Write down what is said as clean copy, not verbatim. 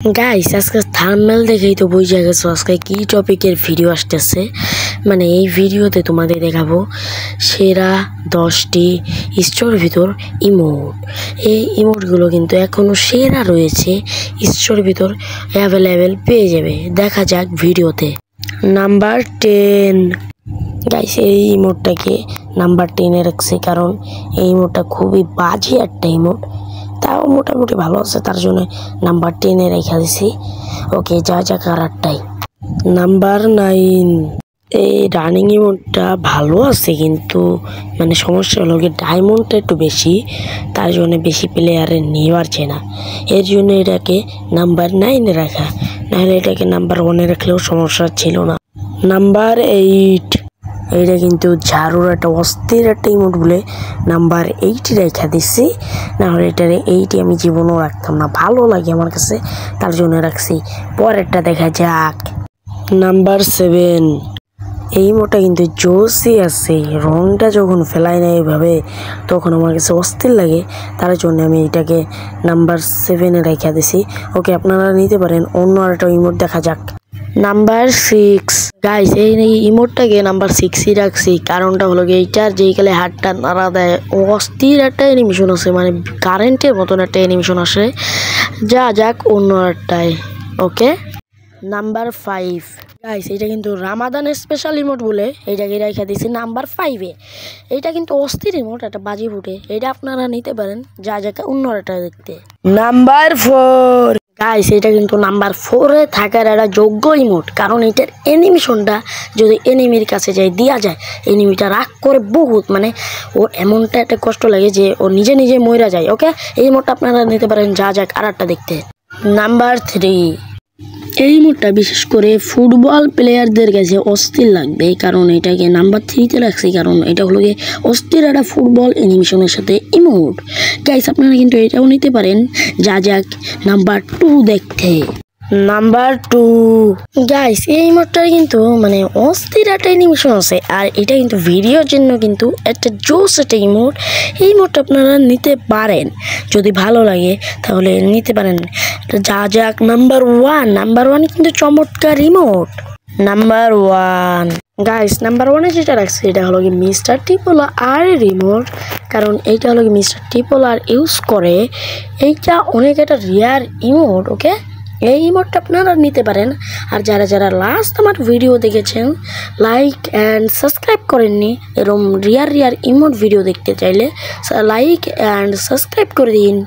Guys আজকে thumbnail দেখেই তো বুঝে গেছো আজকে কি টপিকের ভিডিও আসতেছে। মানে এই ভিডিওতে তোমাদের দেখাবো সেরা 10টি স্টোর ভিতর ইমোট। এই ইমোটগুলো কিন্তু এখনও সেরা রয়েছে, স্টোর ভিতর অ্যাভেলেবেল পেয়ে যাবে। দেখা যাক ভিডিওতে। নাম্বার 10 গাইস, এই ইমোটটাকে নাম্বার 10-এ রাখছি কারণ এই ইমোটটা খুবই বাজে একটা ইমোট, তাও মোটামুটি ভালো আছে, তার জন্য নাম্বার 10-এ রেখে দিছি। ওকে, যা যা কারারটাই। নাম্বার 9, এই রানিং ইমোটটা ভালো আছে কিন্তু মানে সমস্যা হলো কি ডায়মন্ডটা একটু বেশি, তার জন্য বেশি প্লেয়ারে নিয়ে পারছে না, এর জন্য এটাকে নাম্বার 9-এ রাখা, নাহলে এটাকে নাম্বার 1-এ রাখলেও সমস্যা ছিল না। নাম্বার 8, এইটা কিন্তু ঝাড়ুর একটা অস্থির একটা ইমোট বলে নাম্বার 8-ই রেখা দিচ্ছি, নাহলে এটার 8 আমি জীবনও রাখতাম না, ভালো লাগে আমার কাছে, তার জন্য রাখছি। পরেরটা দেখা যাক। নাম্বার 7, এই ইমোটটা কিন্তু জোসই আছে, রংটা যখন ফেলায় না এইভাবে তখন আমার কাছে অস্থির লাগে, তার জন্য আমি এটাকে নাম্বার 7-এ রেখা দিছি। ওকে, আপনারা নিতে পারেন। অন্য একটা ইমোট দেখা যাক। নাম্বার 6, গাইস এই ইমোটটাকে নাম্বার 6-ই রাখছি, কারণটা হলো কি এইটার যেই কালে হাতটা নাড়া দেয় অস্থির একটা অ্যানিমেশন আছে, মানে কারেন্টের মতন একটা অ্যানিমেশন আসে। যা যাক অন্য একটাই। ওকে, নাম্বার 5, গাইস এটা কিন্তু রামাদানের স্পেশাল ইমোট বলে এইটাকে রেখে দিয়েছি নাম্বার 5-এ। এইটা কিন্তু অস্থির ইমোট, একটা বাজি ফুটে, এটা আপনারা নিতে পারেন। যা যাক অন্য একটা দেখতে। নাম্বার 4, গাইস এটা কিন্তু নাম্বার 4-এ থাকার একটা যোগ্য ইমোট, কারণ এটার অ্যানিমেশনটা যদি এনিমির কাছে যায় দেওয়া যায়, এনিমিটা রাগ করে বহুত, মানে ওর এমনটা একটা কষ্ট লাগে যে ও নিজে নিজে মইরা যায়। ওকে, এই ইমোটটা আপনারা নিতে পারেন। যা যাক আর একটা দেখতে। নাম্বার 3, এই ইমোটটা বিশেষ করে ফুটবল প্লেয়ারদের কাছে অস্থির লাগবে, কারণ এটাকে নাম্বার 3-তে রাখছি, কারণ এটা হলো গিয়ে অস্থির একটা ফুটবল অ্যানিমেশনের সাথে ইমোট। গাইস আপনারা কিন্তু এটাও নিতে পারেন। যা যাক নাম্বার 2 দেখতে। নাম্বার 2, গাইস এই ইমোটটার কিন্তু মানে অস্থির একটা অ্যানিমেশন আছে, আর এটা কিন্তু ভিডিওর জন্য কিন্তু একটা জোস একটা ইমোট। এই ইমোটটা আপনারা নিতে পারেন, যদি ভালো লাগে তাহলে নিতে পারেন। যা যাক নাম্বার 1, নাম্বার 1 কিন্তু চমৎকার ইমোট। নাম্বার 1, গাইস নাম্বার 1-এ যেটা রাখছে এটা হলো কি মিস্টার ট্রিপল আর রিমোট, কারণ এইটা হলো কি মিস্টার ট্রিপল আর ইউজ করে। এইটা অনেক একটা রিয়ার ইমোট। ওকে, এই ইমোটটা আপনারা নিতে পারেন। আর যারা যারা লাস্ট আমার ভিডিও দেখেছেন, লাইক অ্যান্ড সাবস্ক্রাইব করেননি, এরকম রিয়ার ইমোট ভিডিও দেখতে চাইলে লাইক অ্যান্ড সাবস্ক্রাইব করে দিন।